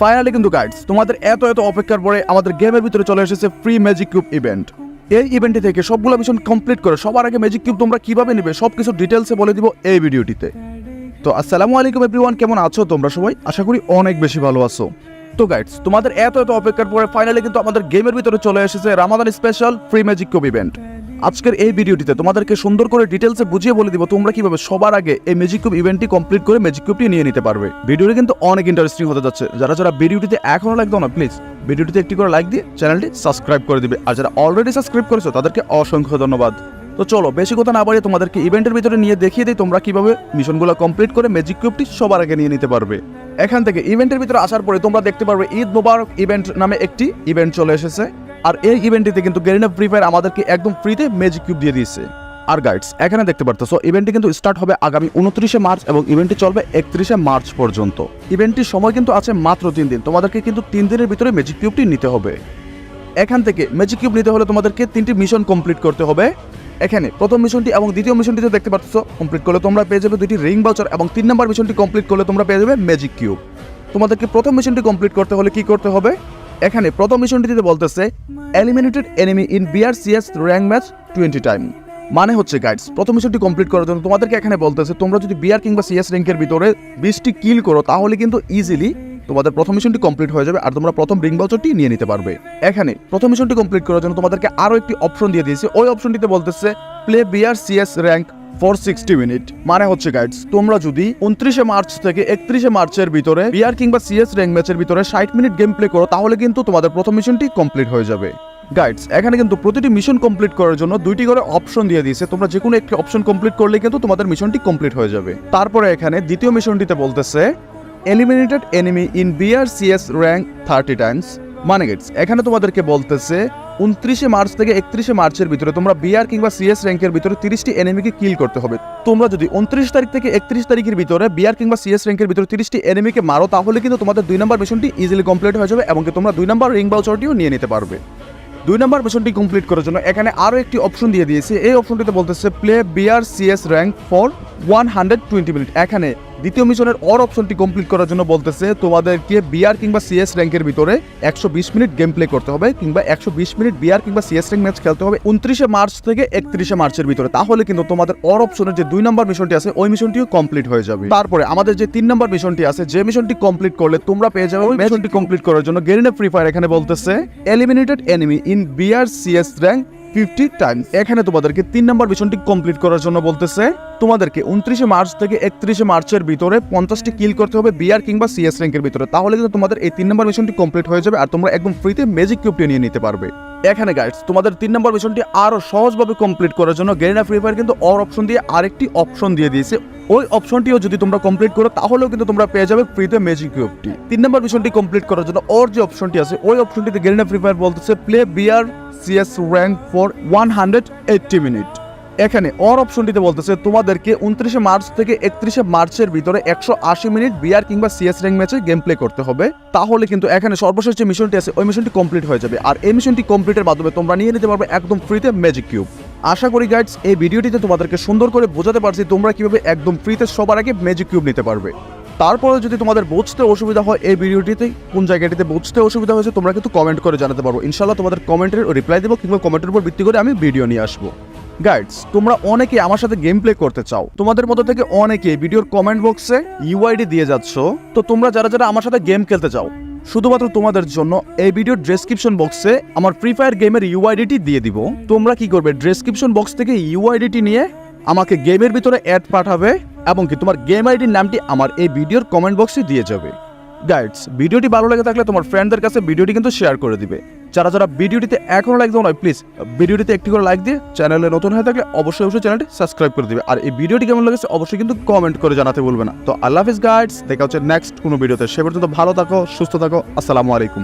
Finally কিন্তু guides তোমাদের এত অপেক্ষার পরে আমাদের গেমের ভিতরে চলে এসেছে ফ্রি ম্যাজিক কিউব ইভেন্ট। এই ইভেন্টটি থেকে সবগুলো মিশন কমপ্লিট করে সবার আগে ম্যাজিক কিউব তোমরা কিভাবে নেবে সবকিছু ডিটেলসে বলে দিব এই ভিডিওটিতে। তো আসসালামু আলাইকুম এভরিওয়ান, কেমন আছো তোমরা সবাই? আশা করি অনেক বেশি ভালো আছো। তো গাইডস তোমাদের এত অপেক্ষার পরে ফাইনালি কিন্তু আমাদের গেমের ভিতরে চলে এসেছে Ramadan special free magic cube event. আজকের এই ভিডিওটিতে তোমাদেরকে সুন্দর করে ডিটেলসে বুঝিয়ে বলে দিব তোমরা কিভাবে সবার আগে এই ম্যাজিক কিউব ইভেন্টটি কমপ্লিট করে ম্যাজিক কিউবটি নিয়ে নিতে পারবে। ভিডিওটি কিন্তু অনেক ইন্টারেস্টিং হতে যাচ্ছে। যারা ভিডিওটিতে এখনো লাইক দাও না, প্লিজ ভিডিওটিতে একটি করে লাইক দিয়ে চ্যানেলটি সাবস্ক্রাইব করে দিবে। আর যারা অলরেডি সাবস্ক্রাইব করেছো তাদেরকে অসংখ্য ধন্যবাদ। তো চলো বেশি কথা না বাড়িয়ে তোমাদেরকে ইভেন্টের ভিতরে নিয়ে দেখিয়ে দিই তোমরা কিভাবে মিশনগুলো কমপ্লিট করে ম্যাজিক কিউবটি সবার আগে নিয়ে নিতে পারবে। এখান থেকে ইভেন্টের ভিতরে আসার পরে তোমরা দেখতে পারবে ঈদ মোবারক ইভেন্ট নামে একটি ইভেন্ট চলে এসেছে। আর এই ইভেন্টটিতে কিন্তু গেরিনা ফ্রি ফায়ার আমাদেরকে একদম ফ্রিতে ম্যাজিক কিউব দিয়ে দিয়েছে। আর গাইডস এখানে দেখতে পারতেছো ইভেন্টটি কিন্তু স্টার্ট হবে আগামী 29শে মার্চ এবং ইভেন্টটি চলবে 31শে মার্চ পর্যন্ত। ইভেন্টটির সময় কিন্তু আছে মাত্র 3 দিন। তোমাদেরকে কিন্তু 3 দিনের ভিতরে ম্যাজিক কিউবটি নিতে হবে। এখান থেকে ম্যাজিক কিউব নিতে হলে তোমাদেরকে 3টি মিশন কমপ্লিট করতে হবে। এখানে প্রথম মিশনটি এবং দ্বিতীয় মিশনটিতে দেখতে পাচ্ছ কমপ্লিট করলে তোমরা পেয়ে যাবে 2টি রিং ভাউচার এবং 3 নম্বর মিশনটি কমপ্লিট করলে তোমরা পেয়ে যাবে ম্যাজিক কিউব। তোমাদেরকে প্রথম মিশনটি কমপ্লিট করতে হলে কি করতে হবে? এখানে প্রথম মিশনটিতে বলতেছে eliminated enemy in BR CS rank match 20 time. মানে হচ্ছে গাইডস প্রথম মিশনটি কমপ্লিট করার জন্য তোমাদেরকে এখানে বলতেছে তোমরা যদি বিআর কিংবা সিএস র্যাঙ্কের ভিতরে 20টি কিল করো তাহলে কিন্তু ইজিলি তোমাদের প্রথম মিশনটি কমপ্লিট হয়ে যাবে আর তোমরা প্রথম রিং ভাউচারটি নিয়ে নিতে পারবে। এখানে প্রথম মিশনটি কমপ্লিট করার জন্য তোমাদেরকে আরো একটি অপশন দিয়ে দিয়েছে। ওই অপশনটিতে বলতেছে play BRCS rank for 60 minute. মানে হচ্ছে গাইডস তোমরা যদি 29শে মার্চ থেকে 31শে মার্চের ভিতরে বিআর কিংবা সিএস র্যাঙ্ক ম্যাচের ভিতরে 60 মিনিট গেম প্লে করো তাহলে কিন্তু তোমাদের প্রথম মিশনটি কমপ্লিট হয়ে যাবে। গাইডস এখানে কিন্তু প্রতিটি মিশন কমপ্লিট করার জন্য 2টি করে অপশন দিয়ে দিয়েছে। তোমরা যে কোনো একটি অপশন কমপ্লিট করলে কিন্তু তোমাদের মিশনটি কমপ্লিট হয়ে যাবে। তারপরে এখানে দ্বিতীয় মিশনটিতে বলতেছে eliminated enemy in BR CS rank 30 times. মানে গাইডস এখানে তোমাদেরকে বলতেছে 29শে মার্চ থেকে 31শে মার্চের ভিতরে তোমরা বিআর কিংবা সিএস র্যাঙ্কের ভিতরে 30টি এনিমিকে কিল করতে হবে। তোমরা যদি 29 তারিখ থেকে 31 তারিখের ভিতরে বিআর কিংবা সিএস র্যাঙ্কের ভিতরে 30টি এনিমিকে মারো তাহলে কিন্তু তোমাদের 2 নম্বর মিশনটি ইজিলি কমপ্লিট হয়ে যাবে এবং তোমরা 2 নম্বর রিং ভাউচারটিও নিয়ে নিতে পারবে। 2 নম্বর মিশনটি কমপ্লিট করার জন্য এখানে আরো একটি অপশন দিয়ে দিয়েছে। এই অপশনটিতে বলতেছে play BR CS rank for 120 minute. এখানে দ্বিতীয় মিশনের অর অপশনটি কমপ্লিট করার জন্য বলতেছে তোমাদেরকে বিআর কিংবা সিএস র্যাঙ্কের ভিতরে 120 মিনিট গেম প্লে করতে হবে কিংবা 120 মিনিট বিআর কিংবা সিএস র্যাঙ্ক ম্যাচ খেলতে হবে 29শে মার্চ থেকে 31শে মার্চের ভিতরে। তাহলে কিন্তু তোমাদের অর অপশনের যে 2 নম্বর মিশনটি আছে ওই মিশনটিও কমপ্লিট হয়ে যাবে। তারপরে আমাদের যে 3 নম্বর মিশনটি আছে যে মিশনটি কমপ্লিট করলে তোমরা পেয়ে যাবে ওই মিশনটি কমপ্লিট করার জন্য গেরিনা ফ্রি ফায়ার এখানে বলতেছে eliminated enemy in BR CS rank 50 times. এখানে তোমাদেরকে 3 নম্বর মিশনটি কমপ্লিট করার জন্য বলতেছে তোমাদেরকে 29শে মার্চ থেকে 31শে মার্চের ভিতরে 50টি কিল করতে হবে বিআর কিংবা সিএস র্যাঙ্কের ভিতরে। তাহলে কিন্তু তোমাদের এই 3 নম্বর মিশনটি কমপ্লিট হয়ে যাবে আর তোমরা একদম ফ্রিতে ম্যাজিক কিউবটি নিয়ে নিতে পারবে। এখানে গাইডস তোমাদের 3 নম্বর মিশনটি আরো সহজভাবে কমপ্লিট করার জন্য গেরিনা ফ্রি ফায়ার কিন্তু অর অপশন দিয়ে আরেকটি অপশন দিয়ে দিয়েছে। ওই অপশনটিও যদি তোমরা কমপ্লিট করো তাহলেও কিন্তু তোমরা পেয়ে যাবে ফ্রিতে ম্যাজিক কিউবটি। 3 নম্বর মিশনটি কমপ্লিট করার জন্য ওর যে অপশনটি আছে ওই অপশনটিতে গেরিনা ফ্রি ফায়ার বলতেছে play BR CS rank for 180 minute. এখানে অর অপশনটিতে বলতেছে তোমাদেরকে 29শে মার্চ থেকে 31শে মার্চের ভিতরে 180 মিনিট বিআর কিংবা সিএস র্যাঙ্ক ম্যাচে গেম প্লে করতে হবে। তাহলে কিন্তু এখানে সর্বশেষ যে মিশনটি আছে ওই মিশনটি কমপ্লিট হয়ে যাবে আর এই মিশনটি কমপ্লিটের মাধ্যমে তোমরা নিয়ে নিতে পারবে একদম ফ্রিতে ম্যাজিক কিউব। আশা করি গাইডস এই ভিডিওটিতে তোমাদেরকে সুন্দর করে বোঝাতে পারছি তোমরা কিভাবে একদম ফ্রিতে সবার আগে ম্যাজিক কিউব নিতে পারবে। তারপরে যদি তোমাদের বুঝতে অসুবিধা হয় এই ভিডিওটিতে কোন জায়গাটিতে বুঝতে অসুবিধা হয়েছে তোমরা কিন্তু কমেন্ট করে জানাতে পারো। ইনশাআল্লাহ তোমাদের কমেন্টের রিপ্লাই দেবো কিংবা কমেন্টের উপর ভিত্তি করে আমি ভিডিও নিয়ে আসবো। গাইডস তোমরা অনেকে আমার সাথে গেম প্লে করতে চাও, তোমাদের মধ্যে থেকে অনেকে ভিডিওর কমেন্ট বক্সে ইউআইডি দিয়ে যাচ্ছ। তো তোমরা যারা আমার সাথে গেম খেলতে চাও শুধুমাত্র তোমাদের জন্য এই ভিডিওর ডেসক্রিপশন বক্সে আমার ফ্রি ফায়ার গেমের ইউআইডিটি দিয়ে দিব। তোমরা কি করবে ডেসক্রিপশন বক্স থেকে ইউআইডিটি নিয়ে আমাকে গেমের ভিতরে অ্যাড পাঠাবে এবং কি তোমার গেম আইডির নামটি আমার এই ভিডিওর কমেন্ট বক্সে দিয়ে যাবে। গাইডস ভিডিওটি ভালো লেগে থাকলে তোমার ফ্রেন্ডদের কাছে ভিডিওটি কিন্তু শেয়ার করে দিবে। যারা ভিডিওটিতে এখনো লাইক দাও না প্লিজ ভিডিওটিতে একটি করে লাইক দিয়ে চ্যানেলে নতুন হয়ে থাকলে অবশ্যই চ্যানেলটি সাবস্ক্রাইব করে দিবে। আর এই ভিডিওটি কেমন লেগেছে অবশ্যই কিন্তু কমেন্ট করে জানাতে ভুলবে না। তো আল্লাহ হাফেজ গাইডস, দেখা হচ্ছে নেক্সট কোনো ভিডিওতে। সে পর্যন্ত ভালো থাকো, সুস্থ থাকো। আসসালামু আলাইকুম।